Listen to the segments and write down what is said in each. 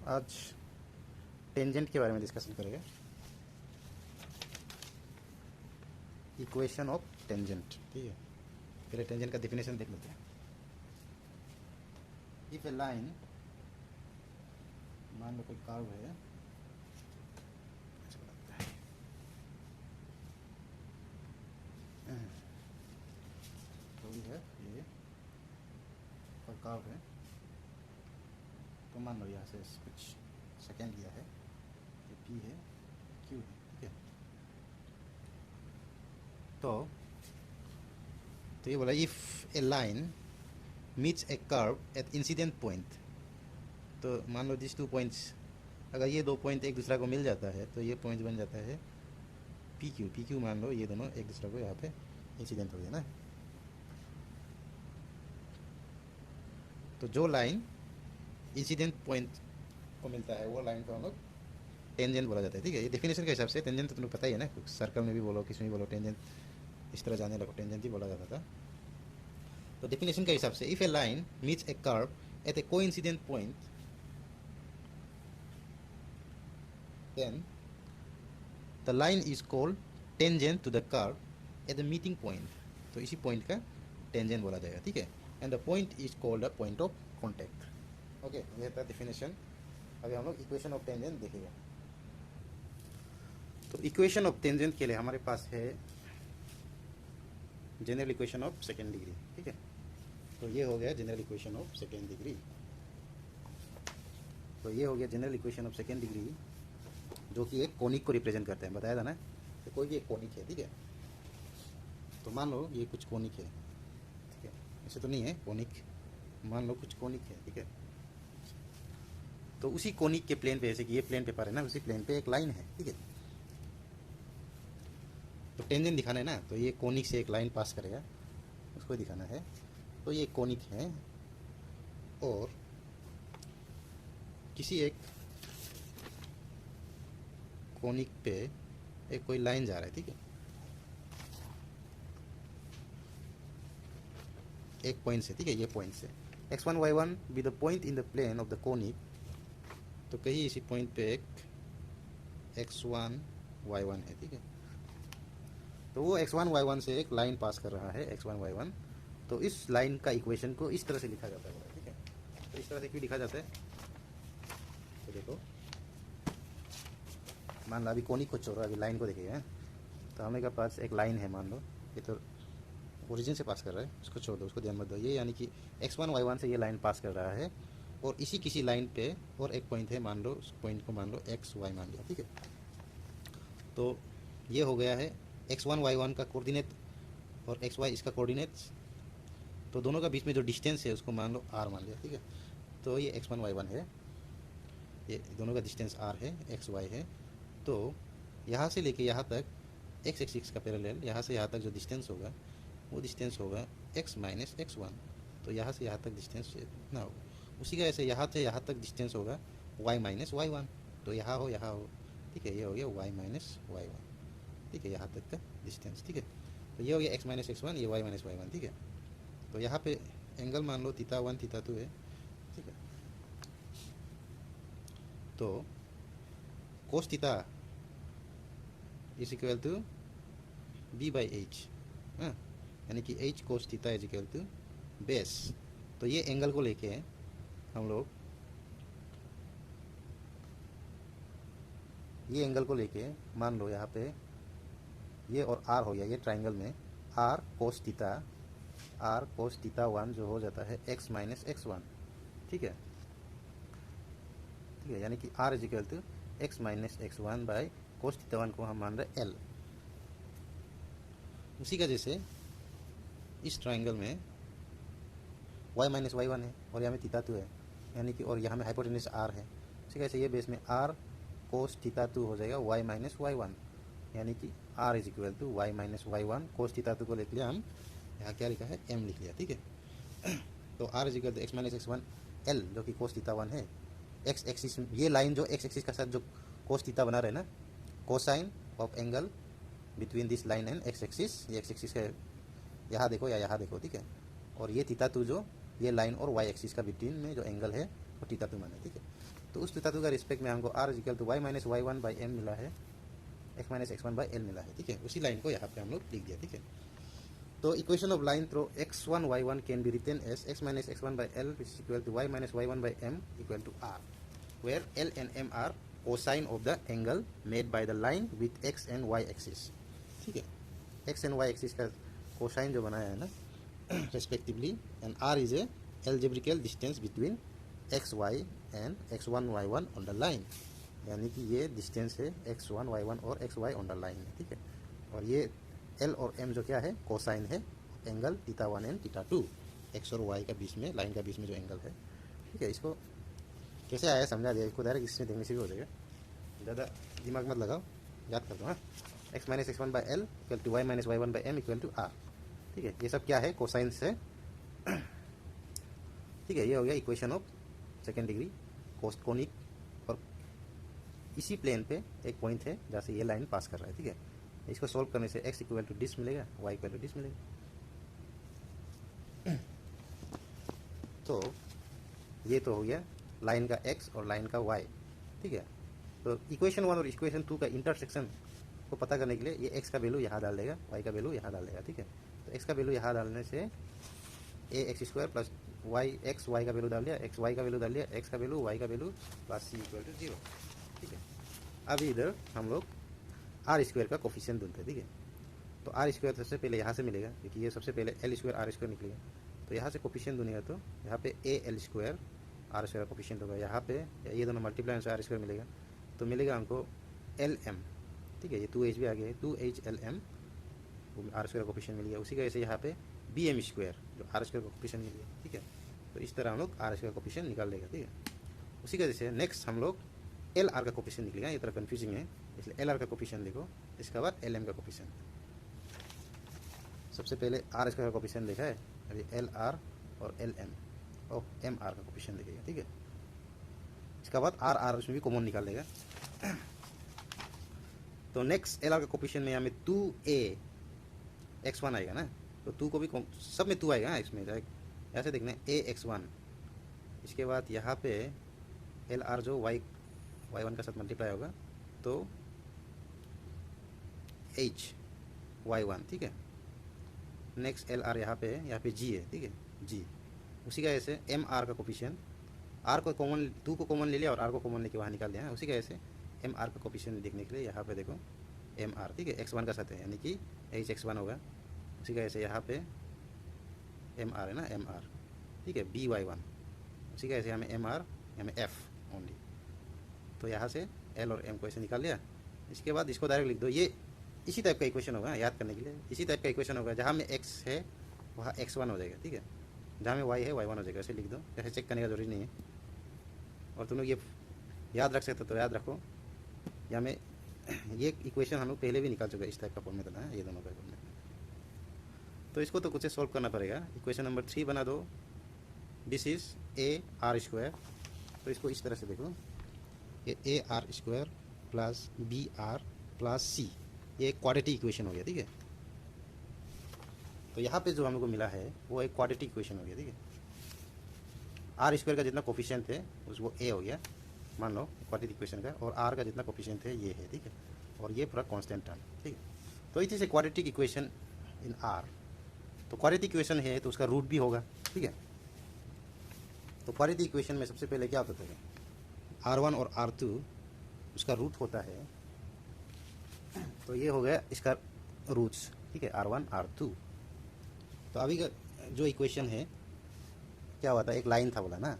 आज टेंजेंट के बारे में डिस्कशन करेंगे। इक्वेशन ऑफ टेंजेंट, ठीक है। पहले टेंजेंट का डेफिनेशन देख लेते हैं। इफ ए लाइन, मान लो कोई कर्व है, अच्छा लगता है, तो है ये कोई कर्व है, तो मान लो यहाँ से कुछ सेकेंड लिया है, ये पी है, क्यू है, ठीक है। तो ये बोला if a line meets a curve eight incident point, तो मान लो दिस 2 पॉइंट्स, अगर ये 2 पॉइंट एक दूसरा को मिल जाता है तो ये पॉइंट बन जाता है पी क्यू। मान लो ये दोनों एक दूसरे को यहाँ पे इंसिडेंट हो गया ना। तो जो लाइन इंसिडेंट पॉइंट को मिलता है वो लाइन को हम लोग टेंजेंट बोला जाता है, ठीक है। ये डेफिनेशन के हिसाब से टेंजेंट तो तुम्हें पता ही है ना, सर्कल में भी बोलो किस में भी बोलो, टेंजेंट इस तरह जाने लगो, टेंजेंट ही बोला जाता था। तो डेफिनेशन के हिसाब से if a line meets a curve at a coincident point, then the line is called tangent to the curve at the meeting point. तो इसी पॉइंट का टेंजेंट बोला जाएगा, ठीक है। And the point is called the point of contact. Okay, यह था definition. अभी हम लोग इक्वेशन ऑफ टेंजेंट देखेंगे। तो इक्वेशन ऑफ टेंजेंट के लिए हमारे पास है general equation of second degree, ठीक है। तो ये हो गया general equation of second degree. तो ये हो गया general equation of second degree, जो कि एक कोनिक को रिप्रेजेंट करते हैं, बताया था ना। तो कोई भी एक कोनिक है, ठीक है। तो मान लो ये कुछ कोनिक है, ठीक है, ऐसे तो नहीं है कोनिक, मान लो कुछ कोनिक है, ठीक है। तो उसी कोनिक के प्लेन पे, जैसे कि ये प्लेन पेपर है ना, उसी प्लेन पे एक लाइन है, ठीक है। तो टेंजेंट दिखाना है ना, तो ये कोनिक से एक लाइन पास करेगा, उसको दिखाना है। तो ये कोनिक है और किसी एक कोनिक पे एक कोई लाइन जा रहा है, ठीक है, एक पॉइंट से, ठीक है, ये पॉइंट से x1 y1 be the point in the plane of the conic. तो कहीं इसी पॉइंट पे एक x1 y1 है, ठीक है। तो वो x1 y1 से एक लाइन पास कर रहा है, x1 y1। तो इस लाइन का इक्वेशन को इस तरह से लिखा जाता है, ठीक है। तो इस तरह से क्यों लिखा जाता है, तो देखो, मान लो अभी कोनिक को छोड़ रहा है, अभी लाइन को देखिए। तो हमें का पास एक लाइन है, मान लो ये तो ओरिजिन से पास कर रहा है, उसको छोड़ दो, उसको ध्यान मत दो। ये यानी कि x1 y1 से ये लाइन पास कर रहा है, और इसी किसी लाइन पे और एक पॉइंट है, मान लो उस पॉइंट को मान लो x y मान लिया, ठीक है। तो ये हो गया है x1 y1 का कोऑर्डिनेट और x y इसका कोऑर्डिनेट्स। तो दोनों का बीच में जो डिस्टेंस है उसको मान लो r मान लिया, ठीक है। तो ये x1 y1 है, ये दोनों का डिस्टेंस r है, x y है। तो यहाँ से लेके यहाँ तक x एक्सिस का पैरेलल, यहाँ से यहाँ तक जो डिस्टेंस होगा वो डिस्टेंस होगा x माइनस x1। तो यहाँ से यहाँ तक डिस्टेंस इतना होगा। उसी का ऐसे यहाँ से यहाँ तक डिस्टेंस होगा y माइनस y1। तो यहाँ हो, ठीक है, ये हो गया y माइनस y1, ठीक है, यहाँ तक का डिस्टेंस, ठीक है। तो ये हो गया x माइनस x1, ये y माइनस y1, ठीक है। तो यहाँ पे एंगल मान लो θ1 θ2 है, ठीक है। तो cos theta is equal to b by H, यानी कि h cos theta is equal to base. तो ये एंगल को लेके हम लोग, ये एंगल को लेके मान लो यहाँ पे ये और r हो गया, ये ट्राइंगल में r cos थीटा 1 जो हो जाता है x माइनस x1, ठीक है, ठीक है। यानी कि r is equal to x minus x1 by cos theta 1 को हम मान रहे l। उसी का जैसे इस ट्राइंगल में y माइनस y1 है और यहाँ में थीटा 2 है, यानी कि, और यहाँ में हाइपोटेनस r है। ठीक है, ऐसे ये बेस में r cos थीटा 2 हो जाएगा y माइनस y1, यानी कि r is equal to y minus y1। cos theta 2 को लिख लिया हम, यहाँ क्या लिखा है m लिख लिया, ठीक है। तो r is equal to x minus x1 l, जो कि cos थीटा 1 है। x एक्सिस, ये लाइन जो x एक्सिस का साथ जो cos थीटा बना रहे ना, cosine of angle between this line and x axis, ये x एक्सिस है, यहाँ देखो या यहाँ देखो, ठीक है। और ये थीटा 2 जो ये लाइन और y एक्सिस का बिटवीन में जो एंगल है वो थीटा 2 माने, ठीक है। तो उस धातु का रिस्पेक्ट में हमको r equal to y minus y one by m मिला है, x minus x one by l मिला है, ठीक है। उसी लाइन को यहाँ पे हम लोग लिख दिया, ठीक है। तो equation of line through x1 y1 can be written as x minus x one by L is equal to y minus y one by M equal to r, where l and m are cosine of the angle made by the line with x and y axis, ठीक है। x and y axis का cosine जो बनाया है ना respectively, and r is a algebraical distance between xy and x1 y1 on the line, यानी कि ये डिस्टेंस है x1 y1 और xy ऑन द लाइन है, ठीक है। और ये l और m जो क्या है, कोसाइन है एंगल θ1 एंड θ2, x और y का बीच में, लाइन का बीच में जो एंगल है, ठीक है। इसको कैसे आया समझा दिया, इसको डायरेक्ट इसमें देखने से भी हो जाएगा, ज़्यादा दिमाग मत लगाओ, याद कर दो। हाँ, x minus x one by l equal to y minus y one by M equal to r, ठीक है। ये सब क्या है, कोसाइंस है, ठीक है। ये हो गया equation of second degree conic, और इसी प्लेन पे एक पॉइंट है जहाँ से ये लाइन पास कर रहा है, ठीक है। इसको सोल्व करने से x इक्वल टू डिस मिलेगा, y इक्वल टू डिस मिलेगा। तो ये तो हो गया लाइन का x और लाइन का y, ठीक है। तो इक्वेशन 1 और इक्वेशन 2 का इंटरसेक्शन को पता करने के लिए ये x का वैल्यू यहाँ डाल देगा, y का वैल्यू यहाँ डाल देगा, ठीक है। तो x का वैल्यू यहाँ डालने से a x square plus y x, y का वैल्यू डाल दिया, एक्स वाई का वैल्यू डाल दिया, एक्स का वैल्यू वाई का value plus c equal to 0, ठीक है। अभी इधर हम लोग आर स्क्वायर का कोफिशिएंट ढूंढते हैं, ठीक है। तो आर स्क्वायर सबसे पहले यहाँ से मिलेगा, क्योंकि ये सबसे पहले एल स्क्वायर आर स्क्वायर निकलेगा। तो यहाँ से कोफिशिएंट ढूंढेगा तो यहाँ पे a l square r square coefficient होगा, यहाँ पे ये दोनों मल्टीप्लाई से आर स्क्वायर मिलेगा, तो मिलेगा हमको एल एम, ठीक है। ये 2h भी आ गया है, 2HLM आर स्क्वायर कोफिशिएंट मिल गया। उसी का ऐसे यहाँ पे बी एम स्क्वायर जो आर स्क्वायर कोफिशिएंट मिल गया, ठीक है। तो इस तरह हम लोग आर स्क्वायर कोफिशिएंट निकाल लेगा, ठीक है। उसी का जैसे नेक्स्ट हम लोग एल आर का कोफिशिएंट निकलेगा, ये तरह कन्फ्यूजिंग है, इसलिए एल आर का कोफिशिएंट देखो, इसके बाद एल एम का कोफिशिएंट। सबसे पहले आर स्क्वायर का कोफिशिएंट देखा है, अभी एल आर और एल एम और एम आर का कोफिशिएंट देखेगा, ठीक है। इसके बाद आर आर उसमें भी कॉमन निकाल लेगा। तो नेक्स्ट एल आर का कोफिशिएंट में यहाँ में 2a x1 आएगा ना, तो 2 को भी सब में 2 आएगा ना, इसमें यहाँ से देखना a x1, इसके बाद यहाँ पे एल आर जो y1 का साथ मल्टीप्लाई होगा तो h y1, ठीक है। नेक्स्ट एल आर यहाँ पे g है, ठीक है, g। उसी का ऐसे एम आर का कोफिशिएंट, आर को कॉमन 2 को कॉमन ले लिया और आर को कॉमन लेके वहाँ निकाल दिया, उसी का ऐसे एम आर का कोफिशिएंट देखने के लिए यहाँ पे देखो एम आर, ठीक है, x1 का साथ है, यानी कि एच x1 होगा। उसी का ऐसे यहाँ पे एम आर है ना, एम आर, ठीक है, बी वाई वन। उसी का ऐसे हमें एम आर, हमें एफ ओनली। तो यहाँ से एल और एम को ऐसे निकाल लिया। इसके बाद इसको डायरेक्ट लिख दो, ये इसी टाइप का इक्वेशन होगा, याद करने के लिए इसी टाइप का इक्वेशन होगा। जहाँ में x है वहाँ x1 हो जाएगा, ठीक है। जहाँ में y है y1 हो जाएगा, ऐसे लिख दो, ऐसे चेक करने का जरूरी नहीं है। और तुम लोग ये याद रख सकते तो याद रखो, या में ये इक्वेशन हम लोग पहले भी निकाल चुके हैं, इस टाइप का फॉर्मेट है ये दोनों का फॉर्मेट। तो इसको तो कुछ से सॉल्व करना पड़ेगा। इक्वेशन नंबर 3 बना दो, this is a r square. तो इसको इस तरह से देखो, ये a r square plus b r plus सी, ये एक क्वाड्रेटिक इक्वेशन हो गया, ठीक है। तो यहाँ पे जो हमको मिला है वो एक क्वाड्रेटिक इक्वेशन हो गया, ठीक है। आर स्क्वायर का जितना कोफिशिएंट है वो ए हो गया, मान लो क्वाड्रेटिक इक्वेशन का, और आर का जितना कोफिशिएंट है ये है, ठीक है। और ये पूरा कांस्टेंट टर्म, ठीक है। तो it is a quadratic equation in are. तो क्वाड्रेटिक इक्वेशन है तो उसका रूट भी होगा, ठीक है। तो क्वाड्रेटिक इक्वेशन में सबसे पहले क्या होता है, R1 और R2 उसका रूट होता है। तो ये हो गया इसका रूट्स, ठीक है, R1 R2। तो अभी का जो इक्वेशन है क्या हुआ था, एक लाइन था बोला ना,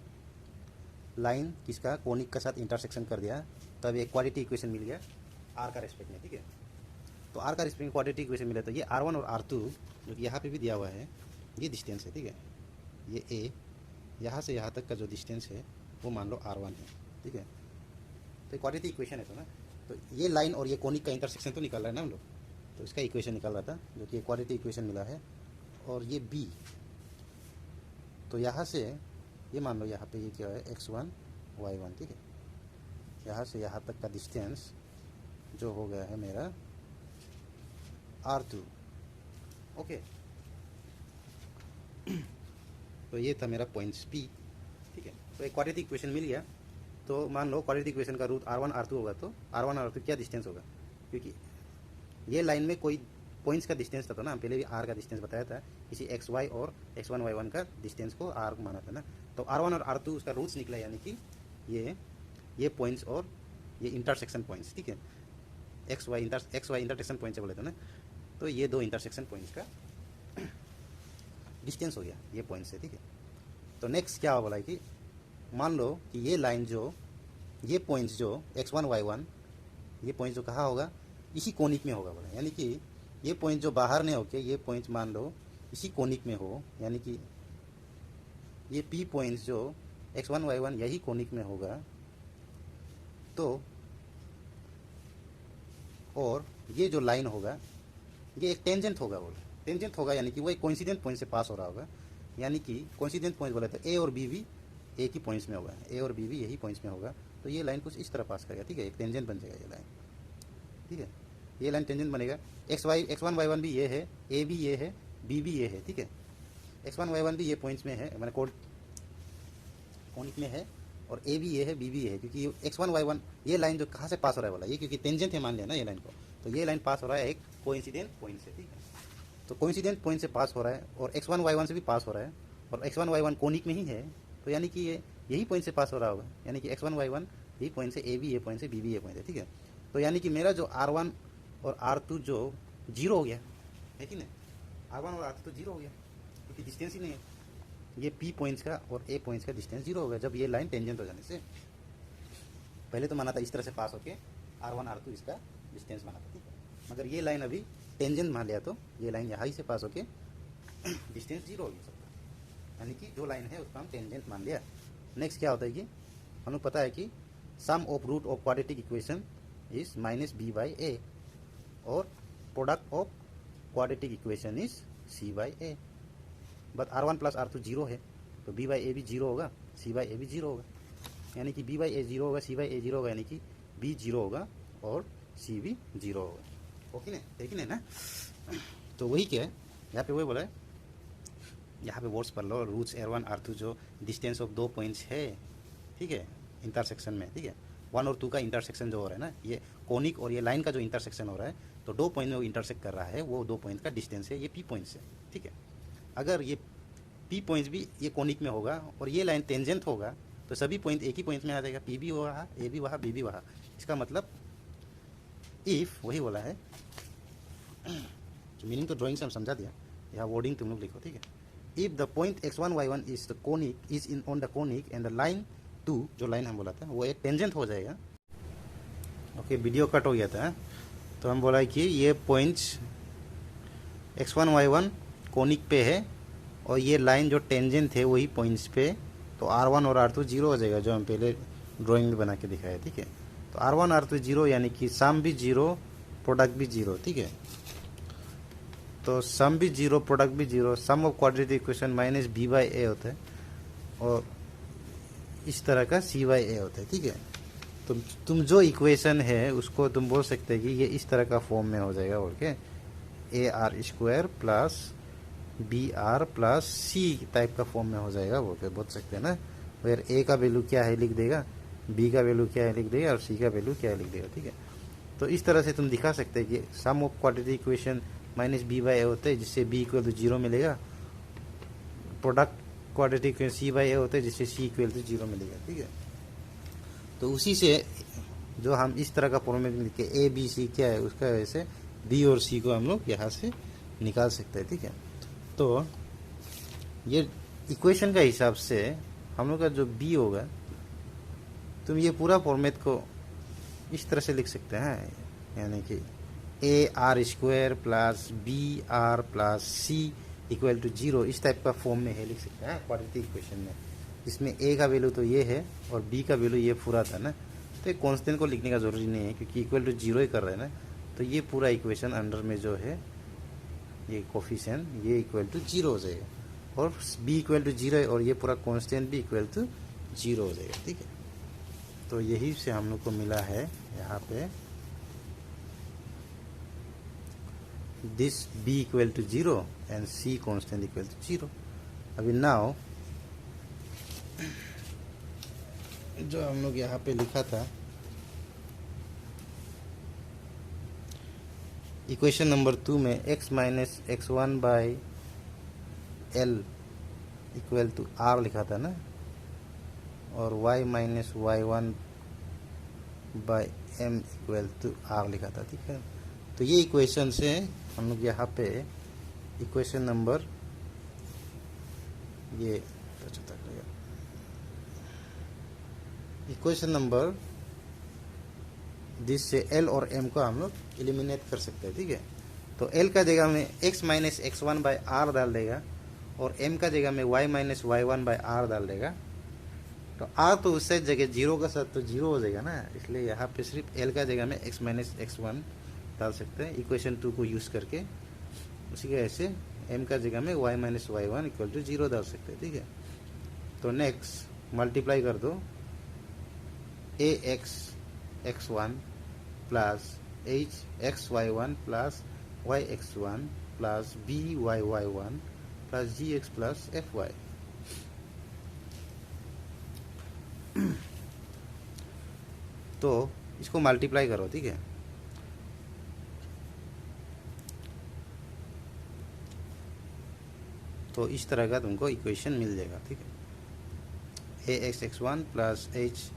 लाइन किसका, कोनिक का साथ इंटरसेक्शन कर दिया, तब एक क्वाड्रेटिक इक्वेशन मिल गया आर का रेस्पेक्ट में, ठीक है। तो आर का रेस्पेक्ट में क्वाड्रेटिक इक्वेशन मिला, तो ये R1 और R2 जो कि यहाँ पे भी दिया हुआ है, ये डिस्टेंस है, ठीक है। ये ए यहाँ से यहाँ तक का जो डिस्टेंस है वो मान लो R1 है, ठीक है। तो क्वाड्रेटिक इक्वेशन है तो ना, तो ये लाइन और ये कोनिक का इंटरसेक्शन तो निकाल रहा है ना हम लोग, तो इसका इक्वेशन निकाल रहा था जो कि क्वाड्रेटिक इक्वेशन मिला है। और ये बी, तो यहाँ से ये मान लो यहाँ पे ये क्या है, x1 y1, ठीक है। यहाँ से यहाँ तक का डिस्टेंस जो हो गया है मेरा R2, ओके। तो ये था मेरा पॉइंट्स P, ठीक है। तो एक क्वाड्रेटिक इक्वेशन मिल गया तो मान लो क्वाड्रेटिक इक्वेशन का रूट R1 R2 होगा, तो R1 और R2 क्या डिस्टेंस होगा, क्योंकि ये लाइन में कोई पॉइंट्स का डिस्टेंस था, तो ना हम पहले भी R का डिस्टेंस बताया था, किसी XY और X1 Y1 का डिस्टेंस को R माना था ना। तो R1 और R2 उसका रूट्स निकला, यानी कि ये पॉइंट्स और ये इंटरसेक्शन पॉइंट्स, ठीक है, XY इंटरसेक्शन पॉइंट्स बोले थे ना, तो ये दो इंटरसेक्शन पॉइंट्स का डिस्टेंस हो गया ये पॉइंट से, ठीक है। तो नेक्स्ट क्या बोला है कि मान लो कि ये लाइन जो ये पॉइंट्स जो X1 Y1 ये पॉइंट जो कहाँ होगा, इसी कोनिक में होगा बोला, यानी कि ये पॉइंट जो बाहर नहीं होके ये पॉइंट मान लो इसी कोनिक में हो, यानी कि ये P पॉइंट्स जो X1 Y1 यही कोनिक में होगा, तो और ये जो लाइन होगा ये एक टेंजेंट होगा बोले, टेंजेंट होगा यानी कि वो एक कोइंसिडेंट पॉइंट से पास हो रहा होगा, यानी कि कोइंसिडेंट पॉइंट बोले तो ए और बी भी एक ही पॉइंट्स में होगा, ए और बी भी यही पॉइंट्स में होगा, तो ये लाइन कुछ इस तरह पास करेगा, ठीक है, एक टेंजेंट बन जाएगा ये लाइन, ठीक है, ये लाइन टेंजेंट बनेगा। X1 Y1 भी ये है, ए भी ये है, बी भी ये है, ठीक है, X1 Y1 भी ये पॉइंट्स में है, मैंने कोनिक में है, और ए भी ये है, बी भी ये है, क्योंकि X1 Y1 ये लाइन जो कहाँ से पास हो रहा है बोला, ये क्योंकि टेंजेंट है मान लिया ना ये लाइन को, तो ये लाइन पास हो रहा है एक कोइंसिडेंट पॉइंट से, ठीक है, तो कोइंसिडेंट पॉइंट से पास हो रहा है और X1 Y1 से भी पास हो रहा है, और X1 Y1 कोनिक में ही है, तो यानी कि ये यही पॉइंट से पास हो रहा होगा, यानी कि X1 Y1 यही पॉइंट से, ए भी ये पॉइंट से, बी भी ये पॉइंट है, ठीक है। तो यानी कि मेरा जो R1 और R2 जो जीरो हो गया है कि नहीं, R1 और R2 तो जीरो हो गया, क्योंकि डिस्टेंस ही नहीं है, ये P पॉइंट्स का और A पॉइंट्स का डिस्टेंस जीरो होगा जब ये लाइन टेंजेंट हो जाने से। पहले तो माना था इस तरह से पास होके R1 R2 इसका डिस्टेंस माना था, ठीक है, मगर ये लाइन अभी टेंजेंट मान लिया, तो ये लाइन यहाँ ही से पास होके डिस्टेंस जीरो हो गया सबका, यानी कि जो लाइन है उसका हम टेंजेंट मान लिया। नेक्स्ट क्या होता है कि हमें पता है कि sum of root of quadratic equation is -b/a और product of quadratic equation is c/a, but R1 + R2 zero है, तो b/a भी जीरो होगा, c/a भी जीरो होगा, यानी कि b/a जीरो होगा, c/a जीरो होगा, यानी कि b जीरो होगा और c भी जीरो होगा, ओके ना, ठीक है ना। तो वही क्या है यहाँ पे वही बोला है, यहाँ पे वर्ड्स पढ़ लो, रूट्स R1 R2 जो डिस्टेंस ऑफ दो पॉइंट्स है, ठीक है, इंटरसेक्शन में, ठीक है, 1 और 2 का इंटरसेक्शन जो हो रहा है ना, ये कोनिक और ये लाइन का जो इंटरसेक्शन हो रहा है, तो दो पॉइंट में वो इंटरसेक्ट कर रहा है, वो दो पॉइंट का डिस्टेंस है, ये P पॉइंट्स है, ठीक है। अगर ये P पॉइंट्स भी ये कोनिक में होगा और ये लाइन टेंजेंट होगा, तो सभी पॉइंट एक ही पॉइंट में आ जाएगा, P भी वहाँ, A भी वहाँ, B भी वहाँ, इसका मतलब इफ वही बोला है, मीनिंग तो ड्राइंग से हम समझा दिया, यहाँ वर्डिंग तुम लोग लिखो, ठीक है। If the point X1 Y1 is the conic is in on the conic and the line 2 जो लाइन हम बोला था वो एक टेंजेंट हो जाएगा, ओके, वीडियो कट हो गया था, तो हम बोला कि ये पॉइंट्स X1 Y1 कोनिक पे है और ये लाइन जो टेंजेंट है वही पॉइंट्स पे, तो R1 और R2 जीरो हो जाएगा, जो हम पहले ड्राइंग में बना के दिखाया, ठीक है। तो R1 R2 जीरो, यानी कि सम भी जीरो प्रोडक्ट भी जीरो, ठीक है, तो सम भी जीरो प्रोडक्ट भी zero, sum of quadratic equation -b/a होता है और इस तरह का c/a होता है, ठीक है। तुम जो इक्वेशन है उसको तुम बोल सकते हैं कि ये इस तरह का फॉर्म में हो जाएगा, बोल के AR² + BR + C टाइप का फॉर्म में हो जाएगा, बोल के बोल सकते हैं ना, फिर A का वैल्यू क्या है लिख देगा, B का वैल्यू क्या है लिख देगा और C का वैल्यू क्या है लिख देगा, ठीक है। तो इस तरह से तुम दिखा सकते हैं कि sum of quadratic equation -b/a होता है जिससे b = 0 मिलेगा, प्रोडक्ट क्वाड्रेटिक इक्वेशन c/a होता है जिससे c = 0 मिलेगा, ठीक है। तो उसी से जो हम इस तरह का फॉर्मेट में लिख के A B C क्या है उसका वैसे B और C को हम लोग यहाँ से निकाल सकते हैं, ठीक है। तो ये इक्वेशन का हिसाब से हम लोग का जो B होगा, तुम ये पूरा फॉर्मेट को इस तरह से लिख सकते हैं, यानी कि AR² + BR + C = 0, इस टाइप का फॉर्म में है लिख सकते हैं क्वाड्रेटिक इक्वेशन में, इसमें A का वैल्यू तो ये है और B का वैल्यू ये पूरा था ना, तो एक कांस्टेंट को लिखने का जरूरी नहीं है क्योंकि =0 ही कर रहे हैं ना, तो ये पूरा इक्वेशन अंडर में जो है ये कोफिशिएंट ये =0 हो जाएगा और B =0 है और ये पूरा कांस्टेंट भी =0 हो जाएगा, ठीक है। तो यही से हम लोग को मिला है यहाँ पे this B = 0 and C constant = 0। अभी नाउ जो हम लोग यहाँ पे लिखा था, इक्वेशन नंबर 2 में x minus x one by l equal to r लिखा था ना, और y minus y one by M equal to r लिखा था, ठीक है। तो ये इक्वेशन से हम लोग यहाँ पे इक्वेशन नंबर ये इक्वेशन नंबर जिससे एल और एम को हम लोग एलिमिनेट कर सकते हैं, ठीक है। तो एल का जगह में x minus x one by r डाल देगा, और m का जगह में y minus y one by r डाल देगा। तो r तो उससे जगह जीरो का साथ तो जीरो हो जाएगा ना, इसलिए यहाँ पे सिर्फ l का जगह में x माइनस एक्स वन डाल सकते हैं इक्वेशन 2 को यूज़ करके। उसी के ऐसे m का जगह में y minus y one equal to zero डाल सकते हैं, ठीक है। तो नेक्स्ट मल्टीप्लाई कर दो a x x one plus h x y one plus y x one plus b y y one plus g x plus f y. तो इसको मल्टीप्लाई करो, ठीक है। तो इस तरह का तुमको इक्वेशन मिल जाएगा, ठीक है। A x x one plus h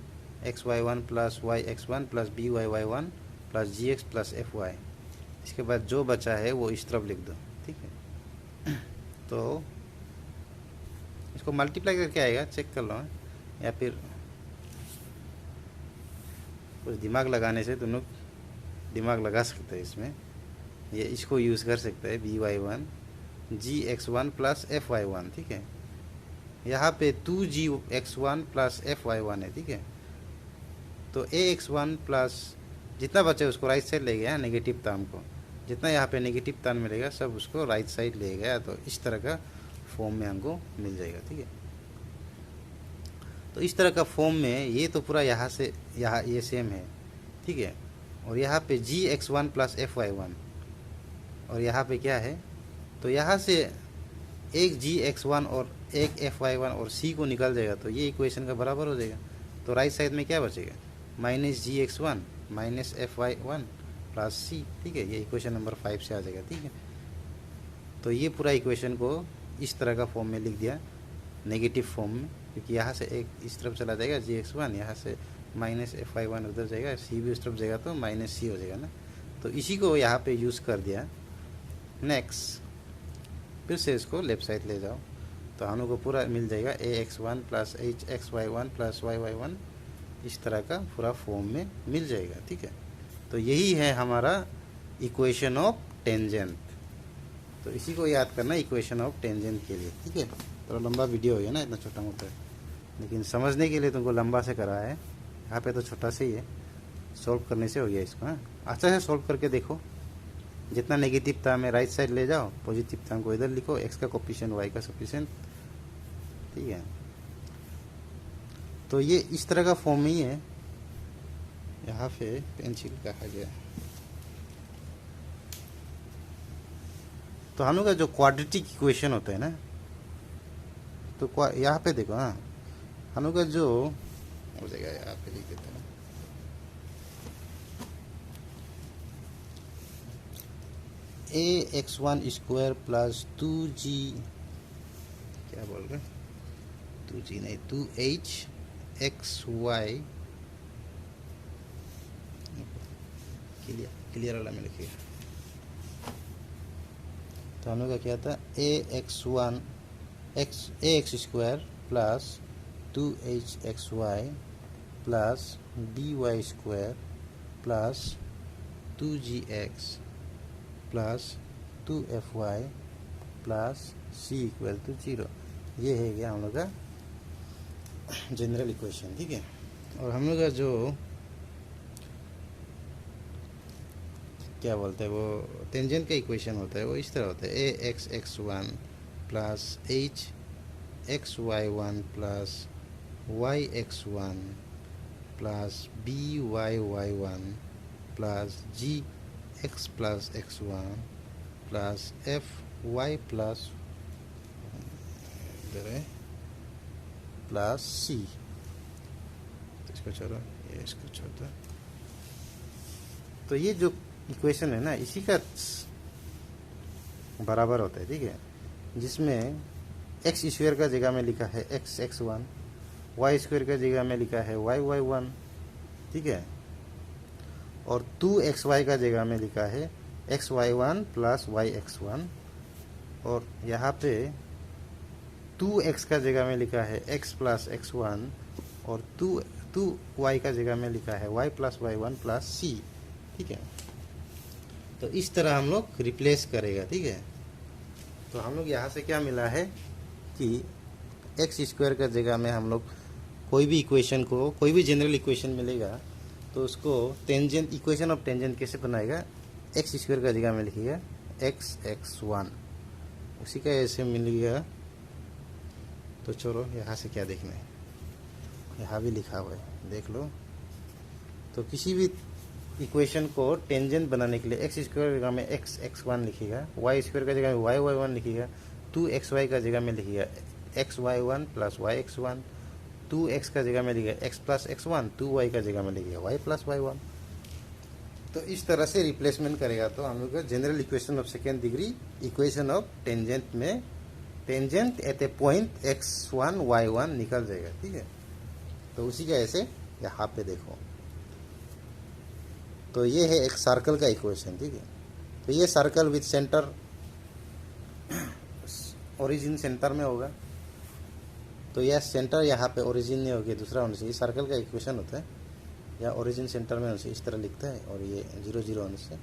x y one plus y x one plus b y y one plus g x plus f y. इसके बाद जो बचा है वो इस तरफ लिख दो, ठीक है। तो इसको मल्टीप्लाई करके आएगा, चेक कर लो, या फिर कुछ दिमाग लगाने से तुम लोग दिमाग लगा सकते हैं इसमें। ये इसको यूज़ कर सकते हैं b y one g x one plus f y one, ठीक है। यहाँ पे 2g x one plus f y one है, ठीक है। तो ए एक्स वन प्लस जितना बचे उसको राइट साइड ले गया नेगेटिव टर्म को, जितना यहाँ पे नेगेटिव टर्म मिलेगा सब उसको राइट साइड ले गया। तो इस तरह का फॉर्म में हमको मिल जाएगा, ठीक है। तो इस तरह का फॉर्म में ये तो पूरा यहाँ से यहाँ ये सेम है, ठीक है। और यहाँ पे g x one plus f y one, और यहाँ पे क्या है, तो यहाँ से एक जी एक्स वन और एक एफ वाई वन और सी को निकल जाएगा, तो ये इक्वेशन का बराबर हो जाएगा। तो राइट साइड में क्या बचेगा, minus g x one minus f y one plus सी, ठीक है। ये इक्वेशन नंबर 5 से आ जाएगा, ठीक है। तो ये पूरा इक्वेशन को इस तरह का फॉर्म में लिख दिया, नेगेटिव फॉर्म में, क्योंकि यहाँ से एक इस तरफ चला जाएगा जी एक्स वन, यहाँ से माइनस एफ वाई वन उधर जाएगा, सी भी उस तरफ जाएगा तो माइनस सी हो जाएगा ना। तो इसी को यहाँ पे यूज़ कर दिया। नेक्स्ट फिर से इसको लेफ्ट साइड ले जाओ, तो हम लोग को पूरा मिल जाएगा a x one plus h x y one plus y y one, इस तरह का पूरा फॉर्म में मिल जाएगा, ठीक है। तो यही है हमारा इक्वेशन ऑफ टेंजेंट। तो इसी को याद करना इक्वेशन ऑफ टेंजेंट के लिए, ठीक है। तो लंबा वीडियो हो गया ना, इतना छोटा मोटा है, लेकिन समझने के लिए तुमको लंबा से करा है। यहाँ पे तो छोटा से ही है, सॉल्व करने से हो गया इसको। हाँ, अच्छा से सॉल्व करके देखो। जितना नेगेटिव टर्म है राइट साइड ले जाओ, पॉजिटिव टर्म को इधर लिखो, एक्स का कोफिशिएंट वाई का सफिशिएंट, ठीक है। तो ये इस तरह का फॉर्म ही है। यहाँ पे पेंसिल कहा गया। तो हम लोग का जो क्वाड्रेटिक इक्वेशन होता है ना, तो यहाँ पे देखो, हाँ, हम लोग का जो हो जाएगा, यहाँ पे लिख देता हूँ, a x one square plus 2g, क्या बोल रहे, 2g नहीं 2h एक्स वाई, क्लियर वाला में लिखिएगा। तो हम लोग का क्या था, a x square plus 2h x y plus dy square plus 2g x plus 2fy plus c equal to 0। ये है क्या हम लोग का जनरल इक्वेशन, ठीक है। और हम लोग का जो क्या बोलते हैं वो टेंजेंट का इक्वेशन होता है, वो इस तरह होता है, a x x one plus h x y one plus y x one plus b y y one plus g x plus x one plus f y plus plus c. इसको छोड़ो, ये इसको छोड़ दो। तो ये जो इक्वेशन है ना, इसी का बराबर होता है, ठीक है, जिसमें एक्स स्क्वायर का जगह में लिखा है x x one, y square का जगह में लिखा है वाई वाई वन, ठीक है, और 2xy का जगह में लिखा है x y one plus y x one, और यहाँ पे 2x का जगह में लिखा है x प्लस एक्स वन, और 2y का जगह में लिखा है y plus Y one plus सी, ठीक है। तो इस तरह हम लोग रिप्लेस करेगा, ठीक है। तो हम लोग यहाँ से क्या मिला है कि एक्स स्क्वायर का जगह में हम लोग कोई भी इक्वेशन को, कोई भी जनरल इक्वेशन मिलेगा तो उसको टेंजेंट, इक्वेशन ऑफ टेंजेंट कैसे बनाएगा, एक्स स्क्वायर का जगह में लिखिएगा एक्स एक्स वन, उसी का ऐसे मिलेगा। तो चलो यहाँ से क्या देखना है, यहाँ भी लिखा हुआ है, देख लो। तो किसी भी इक्वेशन को टेंजेंट बनाने के लिए एक्स स्क्वायर की जगह में एक्स एक्स वन लिखिएगा, वाई स्क्वायर का जगह में वाई वाई वन लिखिएगा, 2xy का जगह में लिखिएगा x y one plus y x one, 2x का जगह में लिखिएगा x plus x one, 2y का जगह में लिखिएगा वाई प्लस वाई वन। तो इस तरह से रिप्लेसमेंट करेगा तो हम लोग का general equation of second degree, equation of tangent में tangent at a point x1 y1 निकल जाएगा, ठीक है। तो उसी का ऐसे यहाँ पे देखो, तो ये है एक सर्कल का इक्वेशन, ठीक है। तो ये circle with centre, origin centre में होगा, तो यह सेंटर यहाँ पे ओरिजिन नहीं होगी, दूसरा होने से, ये सर्कल का इक्वेशन होता है, या ओरिजिन सेंटर में होने से इस तरह लिखता है, और ये 0 0 होने से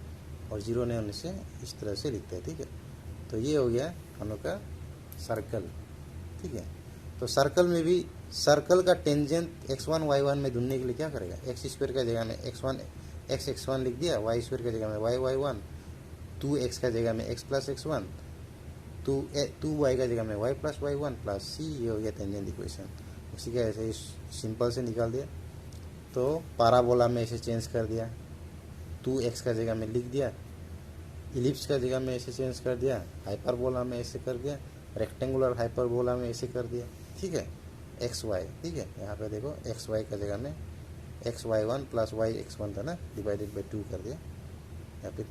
और 0 नहीं होने से इस तरह से लिखता है, ठीक है। तो ये हो गया हम लोग का सर्कल, ठीक है। तो सर्कल में भी सर्कल का टेंजेंट x1 y1 में ढूंढने के लिए क्या करेगा, एक्स स्क्वायर का जगह में x1 x x1 लिख दिया, वाई स्क्वायर का जगह में वाई वाई वन, 2x का जगह में x plus x one, 2y का जगह में y plus Y one plus सी, ये हो गया टेंजेंट इक्वेशन। उसी का ऐसे सिंपल से निकाल दिया। तो पैराबोला में ऐसे चेंज कर दिया, 2x का जगह में लिख दिया, इलिप्स का जगह में ऐसे चेंज कर दिया, हाइपरबोला में ऐसे कर दिया, रेक्टेंगुलर हाइपरबोला में ऐसे कर दिया, ठीक है, एक्स वाई, ठीक है। यहाँ पे देखो एक्स वाई का जगह में x y one plus y x one था ना, डिवाइडेड बाई 2 कर दिया, यहाँ पे 2